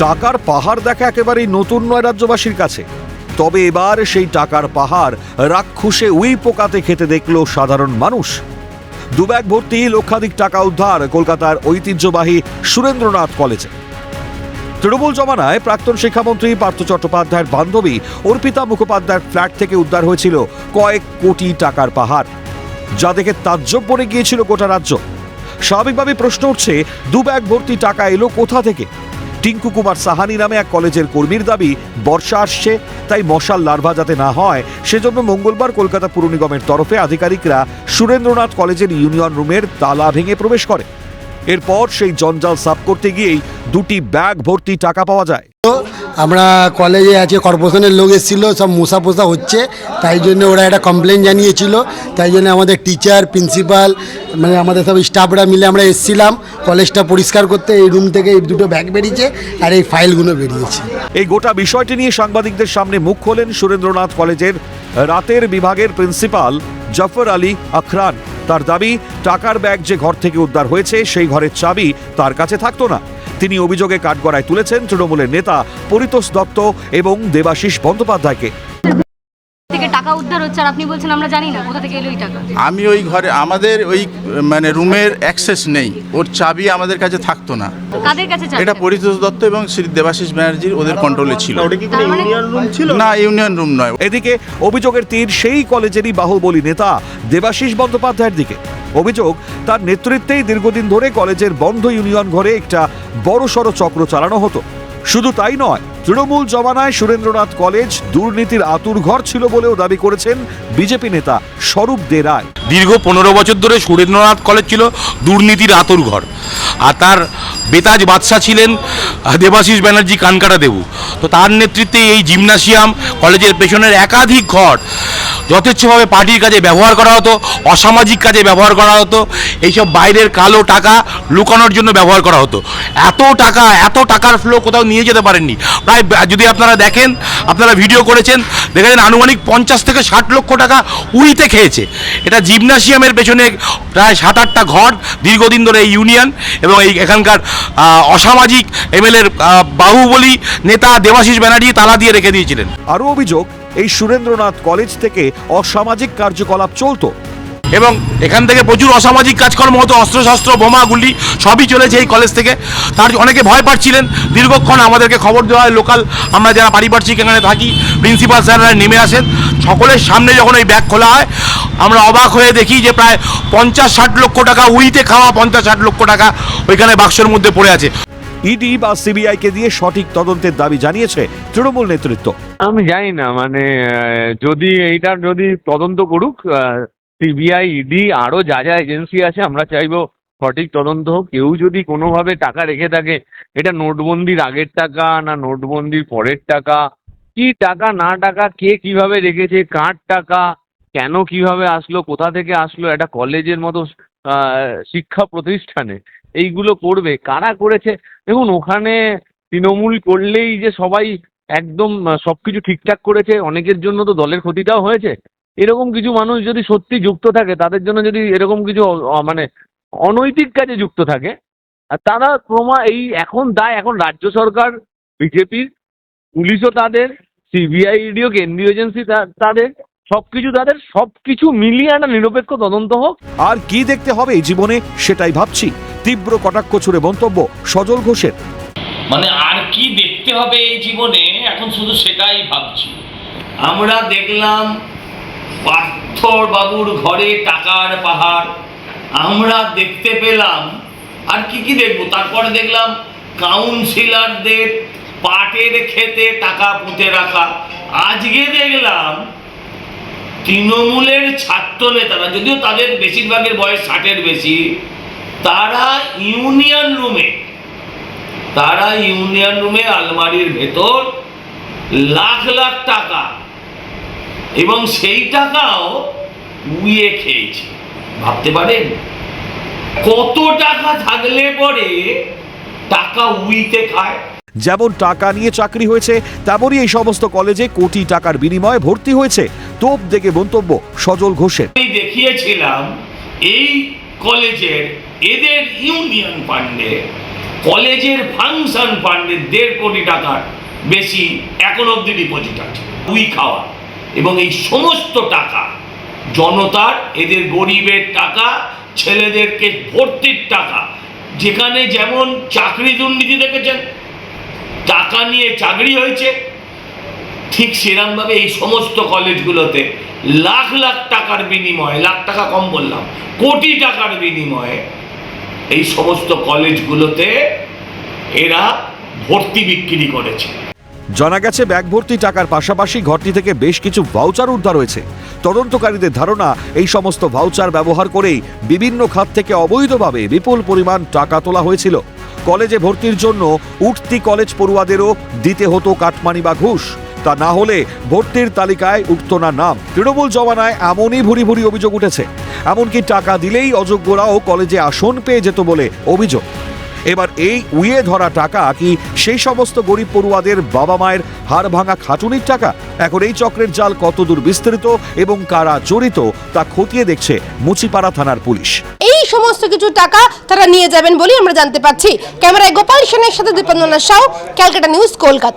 টাকার পাহাড় দেখা একেবারেই নতুন নয় রাজ্যবাসীর কাছে। তবে এবার সেই টাকার পাহাড় রাক্ষসে উই পোকাতে খেতে দেখল সাধারণ মানুষ। দুব্যাগ ভর্তি লক্ষাধিক টাকা উদ্ধার কলকাতার ঐতিহ্যবাহী সুরেন্দ্রনাথ কলেজে। তৃণমূল জমানায় প্রাক্তন শিক্ষামন্ত্রী পার্থ চট্টোপাধ্যায়ের বান্ধবী অর্পিতা মুখোপাধ্যায়ের ফ্ল্যাট থেকে উদ্ধার হয়েছিল কয়েক কোটি টাকার পাহাড়, যা দেখে তাজ্জব বনে গিয়েছিল গোটা রাজ্য। স্বাভাবিকভাবে প্রশ্ন উঠছে, দুব্যাগ ভর্তি টাকা এলো কোথা থেকে? টিঙ্কু কুমার সাহানি নামে এক কলেজের কর্মীর দাবি, বর্ষা আসছে, তাই মশার লার্ভা যাতে না হয় সেজন্য মঙ্গলবার কলকাতা পুর নিগমের তরফে আধিকারিকরা সুরেন্দ্রনাথ কলেজের ইউনিয়ন রুমের তালা ভেঙে প্রবেশ করে। এরপর সেই জঞ্জাল সাফ করতে গিয়েই দুটি ব্যাগ ভর্তি টাকা পাওয়া যায়। আমরা কলেজে আছে, কর্পোরেশনের লোক এসেছিল, সব মশা পোষা হচ্ছে, তাই জন্য ওরা একটা কমপ্লেন জানিয়েছিল। তাই জন্য আমাদের টিচার, প্রিন্সিপাল, মানে আমাদের সব স্টাফরা মিলে আমরা এসেছিলাম কলেজটা পরিষ্কার করতে। এই রুম থেকে এই দুটো ব্যাগ বেরিয়েছে আর এই ফাইলগুলো বেরিয়েছে। এই গোটা বিষয়টি নিয়ে সাংবাদিকদের সামনে মুখ খোলেন সুরেন্দ্রনাথ কলেজের রাতের বিভাগের প্রিন্সিপাল জাফর আলী আখরান। তার দাবি, টাকার ব্যাগ যে ঘর থেকে উদ্ধার হয়েছে সেই ঘরের চাবি তার কাছে থাকতো না। তিনি অভিযোগে কাঠগড়ায় তুলেছেন তৃণমূলের নেতা পরিতোষ দত্ত এবং দেবাশিস বন্দ্যোপাধ্যায়কে। টাকা উদ্ধার হচ্ছে আর আপনি বলছেন আমরা জানি না কোথা থেকে এলো এই টাকা। আমি ওই ঘরে, আমাদের ওই মানে রুমের অ্যাক্সেস নেই, ওর চাবি আমাদের কাছে থাকতো না। কাদের কাছে চাবি? এটা পরিতোষ দত্ত এবং শ্রী দেবাশিস ব্যানার্জির ওদের কন্ট্রোলে ছিল। ওটা কি কোনো ইউনিয়ন রুম ছিল? না, ইউনিয়ন রুম নয়। এদিকে অভিযোগের তীর সেই কলেজেরই বাহুবলী নেতা দেবাশিস বন্দ্যোপাধ্যায়ের দিকে। অভিযোগ, তার নেতৃত্বেই দীর্ঘদিন ধরে কলেজের বন্ধ ইউনিয়ন ঘরে একটা বড়সড় চক্র চালানো হতো। শুধু তাই নয়, তৃণমূল জমানায় সুরেন্দ্রনাথ কলেজ দুর্নীতির আতুর ঘর ছিল বলেও দাবি করেছেন বিজেপি নেতা স্বরূপ দে রায়। দীর্ঘ 15 বছর ধরে সুরেন্দ্রনাথ কলেজ ছিল দুর্নীতির আতুর ঘর, আর তার বেতাজ বাদশা ছিলেন দেবাশিস ব্যানার্জি কানকাটা দেবু। তো তার নেতৃত্বে এই জিমনাসিয়াম, কলেজের পেছনের একাধিক ঘর যথেচ্ছভাবে পার্টির কাজে ব্যবহার করা হতো, অসামাজিক কাজে ব্যবহার করা হতো, এইসব বাইরের কালো টাকা লুকানোর জন্য ব্যবহার করা হতো। এত টাকার ফ্লো কোথাও নিয়ে যেতে পারেননি। প্রায় যদি আপনারা দেখেন, আপনারা ভিডিও করেছেন, দেখেছেন আনুমানিক 50 থেকে 60 লক্ষ টাকা উড়িতে খেয়েছে। এটা জিমনাসিয়ামের পেছনে প্রায় 7-8টা ঘর, দীর্ঘদিন ধরে এই ইউনিয়ন এবং এই এখানকার অসামাজিক এমএলএর বাহুবলী নেতা দেবাশিস ব্যানার্জি তালা দিয়ে রেখে দিয়েছিলেন। আরও অভিযোগ, এই সুরেন্দ্রনাথ কলেজ থেকে অসামাজিক কার্যকলাপ চলতো এবং এখান থেকে প্রচুর অসামাজিক কাজকর্ম হতো, অস্ত্রশস্ত্র, বোমা, গুলি সবই চলেছে এই কলেজ থেকে। তার অনেকে ভয় পাচ্ছিলেন। দীর্ঘক্ষণ আমাদেরকে খবর দেওয়া হয়, লোকাল আমরা যারা পারিপার্শ্বিক এখানে থাকি, প্রিন্সিপাল স্যাররা নেমে আসেন, সকলের সামনে যখন এই ব্যাগ খোলা হয় আমরা অবাক হয়ে দেখি যে প্রায় 50-60 লক্ষ টাকা উইতে খাওয়া 50-60 লক্ষ টাকা ওইখানে বাক্সের মধ্যে পড়ে আছে। ইডি বা সিবিআই কে দিয়ে সঠিক তদন্তের দাবি জানিয়েছে তৃণমূল নেতৃত্ব। আমি জানি না, মানে যদি এইটার যদি তদন্ত করুক সিবিআই, ইডি, আরো যা যা এজেন্সি আছে, আমরা চাইবো সঠিক তদন্ত হোক। কেউ যদি কোনোভাবে টাকা রেখে থাকে, এটা নোটবন্দির আগের টাকা না নোটবন্দির পরের টাকা, কি টাকা না টাকা, কে কিভাবে রেখেছে, কার টাকা, কেন কিভাবে আসলো, কোথা থেকে আসলো, একটা কলেজের মতো শিক্ষা প্রতিষ্ঠানে এইগুলো করবে, কারা করেছে? দেখুন, ওখানে তৃণমূল করলেই যে সবাই একদম সবকিছু ঠিকঠাক করেছে, অনেকের জন্য তো দলের ক্ষতিটাও হয়েছে। এরকম কিছু মানুষ যদি সত্যি যুক্ত থাকে, তাদের জন্য যদি এরকম কিছু মানে অনৈতিক কাজে যুক্ত থাকে, আর তারা এখন দায় এখন রাজ্য সরকার, বিজেপির, পুলিশও তাদের, সিবিআই, ইডিও কেন্দ্রীয় এজেন্সি তাদের, সবকিছু মিলিয়ে একটা নিরপেক্ষ তদন্ত হোক। আর কি দেখতে হবে এই জীবনে সেটাই ভাবছি, তীব্র কটাক্ষ ছুড়ে মন্তব্য সজল ঘোষের। মানে আর কি দেখতে হবে এই জীবনে, এখন শুধু সেটাই ভাবছি। আমরা দেখলাম পার্থ বাবুর ঘরে টাকার পাহাড়, আমরা দেখতে পেলাম, আর কি দেখবো, তারপরে দেখলাম কাউন্সিলরদের পাটের খেতে টাকা পুঁতে রাখা। আজকে দেখলাম তৃণমূলের ছাত্র নেতারা, যদিও তাদের বেশিরভাগের বয়স 60-এর বেশি, তারা ইউনিয়ন রুমে আলমারির ভেতর লাখ লাখ টাকা, এবং সেই টাকাও উইয়ে খেয়েছে। ভাবতে পারেন কত টাকা থাকলে পরে টাকা উইতে খায়। যেমন টাকা নিয়ে চাকরি হয়েছে, তেমনই এই সমস্ত কলেজে কোটি টাকার বিনিময়ে ভর্তি হয়েছে তোপ দেখে মন্তব্য সজল ঘোষের। আমি দেখিয়েছিলাম এই কলেজের এদের ইউনিয়ন ফান্ডে কলেজের ফাংশন ফান্ডের 1.5 কোটি টাকার বেশি এখন অবধি ডিপোজিট আছে খাওয়া, এবং এই সমস্ত টাকা জনতার, এদের গরিবের টাকা, ছেলেদেরকে ভর্তির টাকা। যেখানে যেমন চাকরি দুর্নীতি দেখেছেন, টাকা নিয়ে চাকরি হয়েছে, ঠিক সেরকমভাবে এই সমস্ত কলেজগুলোতে লাখ লাখ টাকার বিনিময়ে, লাখ টাকা কম বললাম, কোটি টাকার বিনিময়ে এই সমস্ত কলেজগুলোতে এরা ভর্তি বিক্রি করেছে। জানা গেছে ব্যাগ ভর্তি টাকার পাশাপাশি ঘরটি থেকে বেশ কিছু ভাউচার উদ্ধার হয়েছে। তদন্তকারীদের ধারণা এই সমস্ত ভাউচার ব্যবহার করেই বিভিন্ন খাত থেকে অবৈধভাবে বিপুল পরিমাণ টাকা তোলা হয়েছিল। কলেজে ভর্তির জন্য উঠতি কলেজ পড়ুয়াদেরও দিতে হতো কাটমানি বা ঘুষ, তা না হলে ভর্তির তালিকায় উঠত না নাম। তৃণমূল জমানায় এমনই ভুরি ভুরি অভিযোগ উঠেছে, এমনকি টাকা দিলেই অযোগ্যরাও কলেজে আসন পেয়ে যেত বলে অভিযোগ। এবার এই উইয়ে ধরা টাকা কি সেই সমস্ত গরিব পড়ুয়াদের বাবা মায়ের হাড় ভাঙা খাটুনির টাকা? এখন এই চক্রের জাল কতদূর বিস্তৃত এবং কারা জড়িত তা খতিয়ে দেখছে মুচিপাড়া থানার পুলিশ। এই সমস্ত কিছু টাকা তারা নিয়ে যাবেন বলে আমরা জানতে পাচ্ছি। ক্যামেরায় গোপাল সেনের সাথে দীপন্দনা সাউ, ক্যালকাটা নিউজ, কলকাতা।